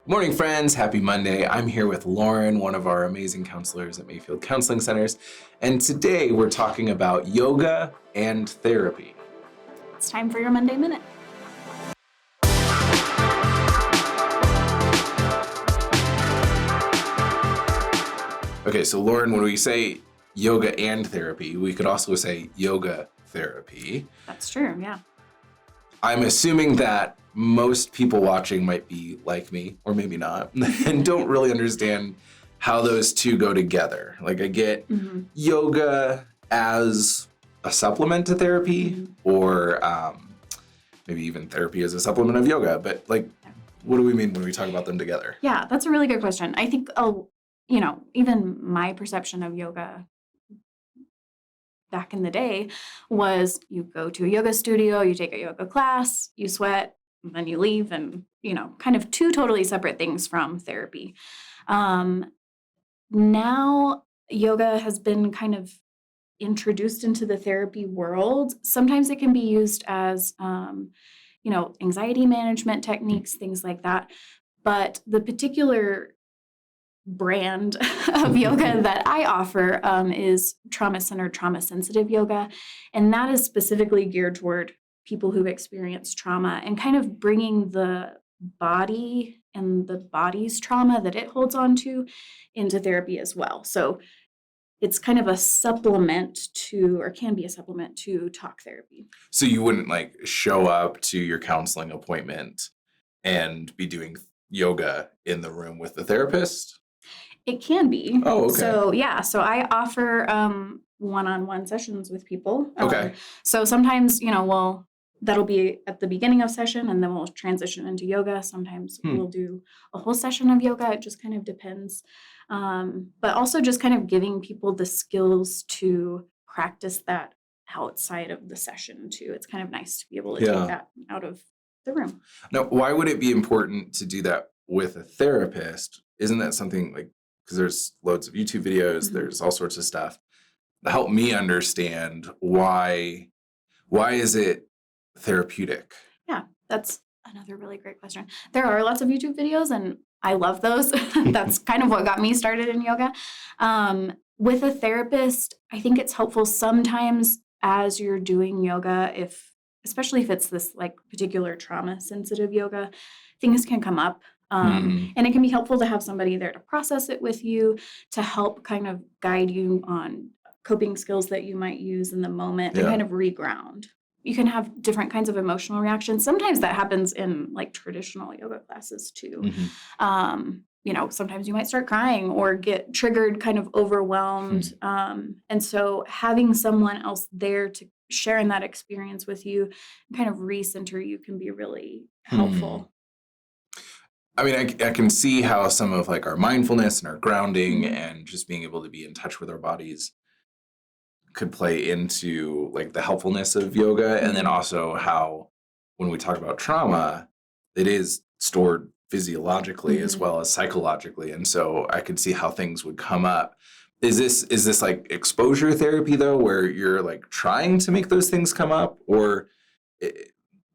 Good morning, friends. Happy Monday. I'm here with Lauren, one of our amazing counselors at Mayfield Counseling Centers. And today we're talking about yoga and therapy. It's time for your Monday Minute. Okay, so Lauren, when we say yoga and therapy, we could also say yoga therapy. That's true, yeah. I'm assuming that most people watching might be like me, or maybe not, and don't really understand how those two go together. Like I get yoga as a supplement to therapy, or maybe even therapy as a supplement of yoga. But what do we mean when we talk about them together? Yeah, that's a really good question. I think, even my perception of yoga back in the day was you go to a yoga studio, you take a yoga class, you sweat, and then you leave, and, kind of two totally separate things from therapy. Now yoga has been kind of introduced into the therapy world. Sometimes it can be used as, anxiety management techniques, things like that. But the particular brand of yoga that I offer is trauma-centered, trauma-sensitive yoga. And that is specifically geared toward people who've experienced trauma and kind of bringing the body and the body's trauma that it holds on to into therapy as well. So it's kind of a supplement to, or can be a supplement to, talk therapy. So you wouldn't show up to your counseling appointment and be doing yoga in the room with the therapist? It can be. Oh, okay. So I offer one-on-one sessions with people. Okay. So sometimes, that'll be at the beginning of session, and then we'll transition into yoga. Sometimes we'll do a whole session of yoga. It just kind of depends. But also just kind of giving people the skills to practice that outside of the session too. It's kind of nice to be able to take that out of the room. Now, why would it be important to do that with a therapist? Isn't that something because there's loads of YouTube videos, there's all sorts of stuff. Help me understand why is it therapeutic? Yeah, that's another really great question. There are lots of YouTube videos, and I love those. That's kind of what got me started in yoga. With a therapist, I think it's helpful sometimes as you're doing yoga, especially if it's this particular trauma-sensitive yoga, things can come up. And it can be helpful to have somebody there to process it with you, to help kind of guide you on coping skills that you might use in the moment and kind of reground. You can have different kinds of emotional reactions. Sometimes that happens in traditional yoga classes too. Sometimes you might start crying or get triggered, kind of overwhelmed. And so having someone else there to share in that experience with you and kind of recenter you can be really helpful. I mean, I can see how some of our mindfulness and our grounding and just being able to be in touch with our bodies could play into the helpfulness of yoga. And then also how when we talk about trauma, it is stored physiologically as well as psychologically. And so I could see how things would come up. Is this exposure therapy though, where you're trying to make those things come up, or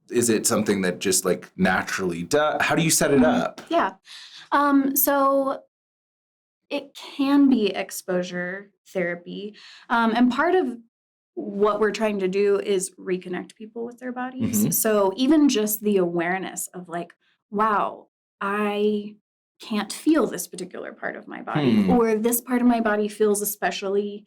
is it something that just naturally does? How do you set it up? Yeah. So it can be exposure therapy. And part of what we're trying to do is reconnect people with their bodies. So even just the awareness of wow, I can't feel this particular part of my body, or this part of my body feels especially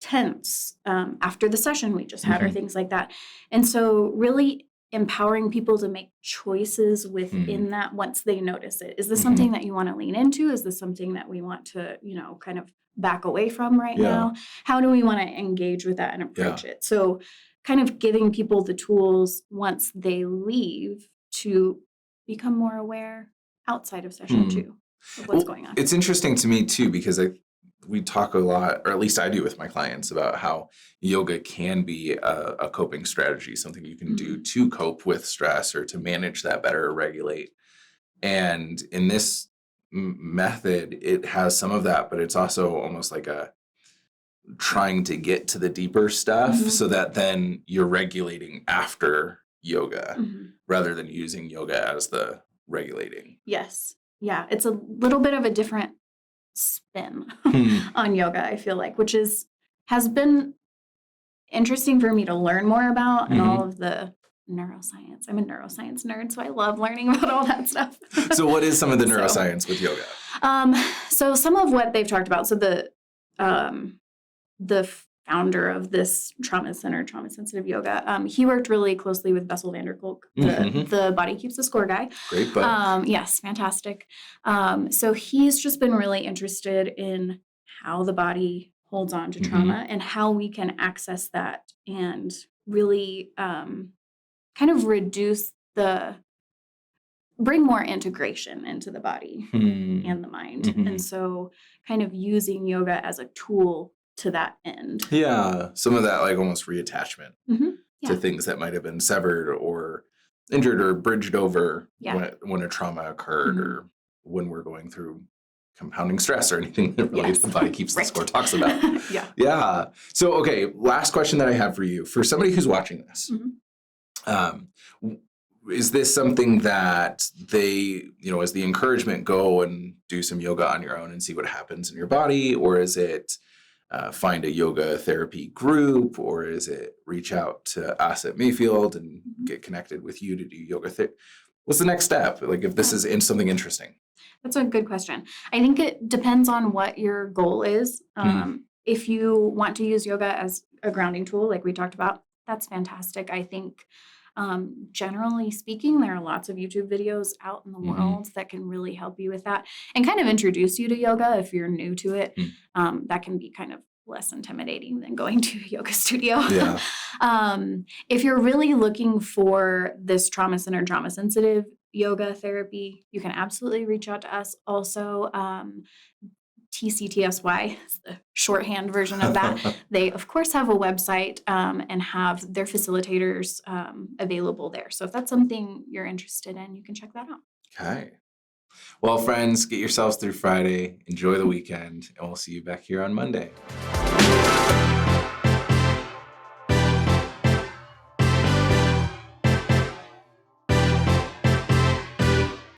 tense after the session we just had, or things like that. And so really empowering people to make choices within that once they notice it. Is this something that you want to lean into? Is this something that we want to, kind of back away from right now? How do we want to engage with that and approach it? So kind of giving people the tools once they leave to become more aware outside of session too of what's going on. It's interesting to me too, because we talk a lot, or at least I do with my clients, about how yoga can be a coping strategy, something you can do to cope with stress or to manage that better or regulate. And in this method, it has some of that, but it's also almost like a trying to get to the deeper stuff so that then you're regulating after yoga rather than using yoga as the regulating. Yes. Yeah, it's a little bit of a different spin Hmm. on yoga, I feel like, which has been interesting for me to learn more about and all Mhm. of the neuroscience. I'm a neuroscience nerd, so I love learning about all that stuff. So what is some of the So, neuroscience with yoga? so some of what they've talked about. So the founder of this trauma center, trauma sensitive yoga, he worked really closely with Bessel van der Kolk, Mhm. the Body Keeps the Score guy. Great book. Yes, fantastic. So he's just been really interested in how the body holds on to Mhm. trauma and how we can access that and really kind of bring more integration into the body Hmm. and the mind. Mhm. And so kind of using yoga as a tool to that end. Yeah, some of that like almost reattachment Mm-hmm. to Yeah. things that might have been severed or injured or bridged over Yeah. when a trauma occurred Mhm. or when we're going through compounding stress or anything that really Yes. the Body Keeps the Right. Score talks about. Yeah. Yeah. So, okay, last question that I have for you. For somebody who's watching this, Mhm. um, is this something that they, as the encouragement, go and do some yoga on your own and see what happens in your body? Or is it find a yoga therapy group? Or is it reach out to us at Mayfield and get connected with you to do yoga therapy? What's the next step? Like if this is in something interesting. That's a good question. I think it depends on what your goal is. If you want to use yoga as a grounding tool, like we talked about, that's fantastic. I think, generally speaking, there are lots of YouTube videos out in the Mhm. world that can really help you with that and kind of introduce you to yoga if you're new to it. That can be kind of less intimidating than going to a yoga studio. Yeah. If you're really looking for this trauma-centered, trauma-sensitive yoga therapy, you can absolutely reach out to us. Also, TCTSY is the shorthand version of that. They, of course, have a website and have their facilitators available there. So if that's something you're interested in, you can check that out. Okay. Well, friends, get yourselves through Friday. Enjoy the weekend, and we'll see you back here on Monday.